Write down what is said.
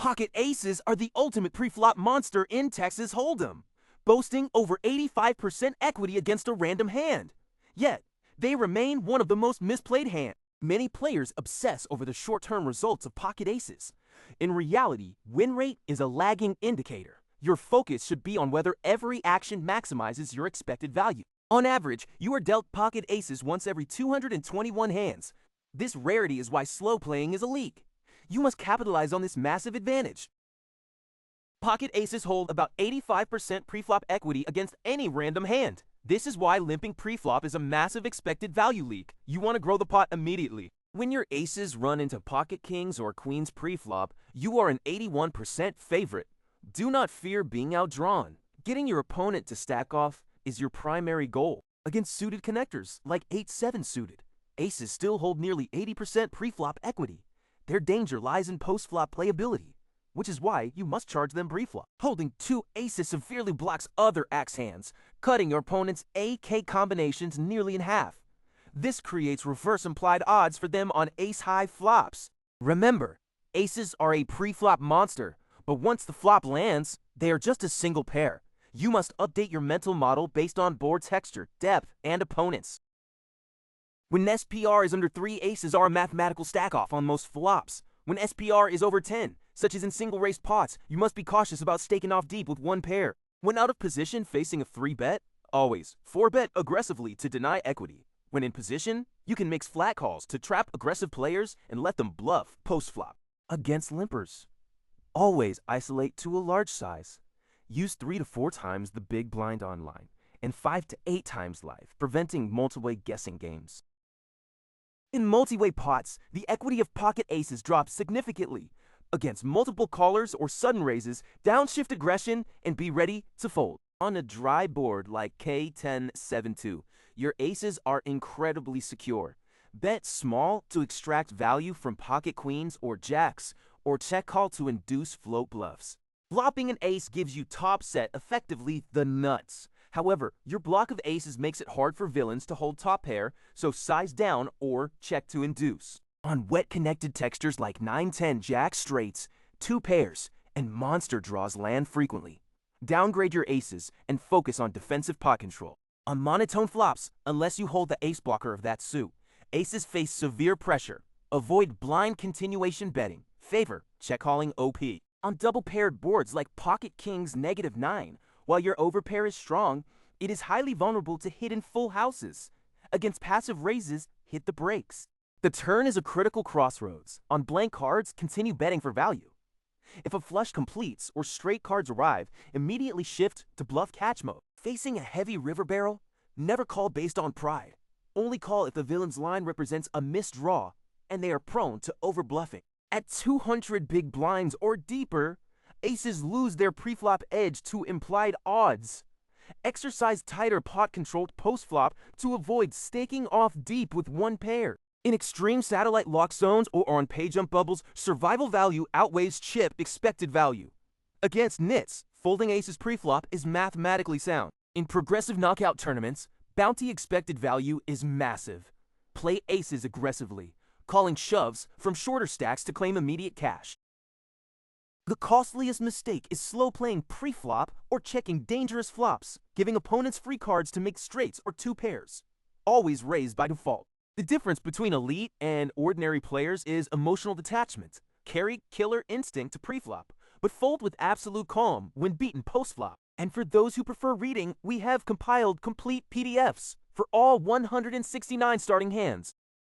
Pocket aces are the ultimate pre-flop monster in Texas Hold'em, boasting over 85% equity against a random hand. Yet, they remain one of the most misplayed hands. Many players obsess over the short-term results of pocket aces. In reality, win rate is a lagging indicator. Your focus should be on whether every action maximizes your expected value. On average, you are dealt pocket aces once every 221 hands. This rarity is why slow playing is elite. You must capitalize on this massive advantage. Pocket aces hold about 85% preflop equity against any random hand. This is why limping preflop is a massive expected value leak. You want to grow the pot immediately. When your aces run into pocket kings or queens preflop, you are an 81% favorite. Do not fear being outdrawn. Getting your opponent to stack off is your primary goal. Against suited connectors, like 8-7 suited, aces still hold nearly 80% preflop equity. Their danger lies in postflop playability, which is why you must charge them preflop. Holding two aces severely blocks other axe hands, cutting your opponent's AK combinations nearly in half. This creates reverse implied odds for them on ace-high flops. Remember, aces are a preflop monster, but once the flop lands, they are just a single pair. You must update your mental model based on board texture, depth, and opponents. When SPR is under 3, aces are a mathematical stack-off on most flops. When SPR is over 10, such as in single-raised pots, you must be cautious about staking off deep with one pair. When out of position facing a 3-bet, always 4-bet aggressively to deny equity. When in position, you can mix flat calls to trap aggressive players and let them bluff post-flop. Against limpers, always isolate to a large size. Use 3 to 4 times the big blind online and 5 to 8 times live, preventing multi-way guessing games. In multi-way pots, the equity of pocket aces drops significantly. Against multiple callers or sudden raises, downshift aggression and be ready to fold. On a dry board like K10-7-2, your aces are incredibly secure. Bet small to extract value from pocket queens or jacks, or check call to induce float bluffs. Flopping an ace gives you top set, effectively the nuts. However, your block of aces makes it hard for villains to hold top pair, so size down or check to induce. On wet connected textures like 9-10 jack straights, 2 pairs, and monster draws land frequently. Downgrade your aces and focus on defensive pot control. On monotone flops, unless you hold the ace blocker of that suit, aces face severe pressure. Avoid blind continuation betting. Favor check calling OP. On double paired boards like pocket kings -9, while your overpair is strong, it is highly vulnerable to hidden full houses. Against passive raises, hit the brakes. The turn is a critical crossroads. On blank cards, continue betting for value. If a flush completes or straight cards arrive, immediately shift to bluff catch mode. Facing a heavy river barrel, never call based on pride. Only call if the villain's line represents a missed draw and they are prone to overbluffing. At 200 big blinds or deeper, aces lose their preflop edge to implied odds. Exercise tighter pot-controlled postflop to avoid staking off deep with one pair. In extreme satellite lock zones or on pay jump bubbles, survival value outweighs chip expected value. Against nits, folding aces preflop is mathematically sound. In progressive knockout tournaments, bounty expected value is massive. Play aces aggressively, calling shoves from shorter stacks to claim immediate cash. The costliest mistake is slow playing preflop or checking dangerous flops, giving opponents free cards to make straights or 2 pairs. Always raised by default. The difference between elite and ordinary players is emotional detachment. Carry killer instinct to preflop, but fold with absolute calm when beaten postflop. And for those who prefer reading, we have compiled complete PDFs for all 169 starting hands.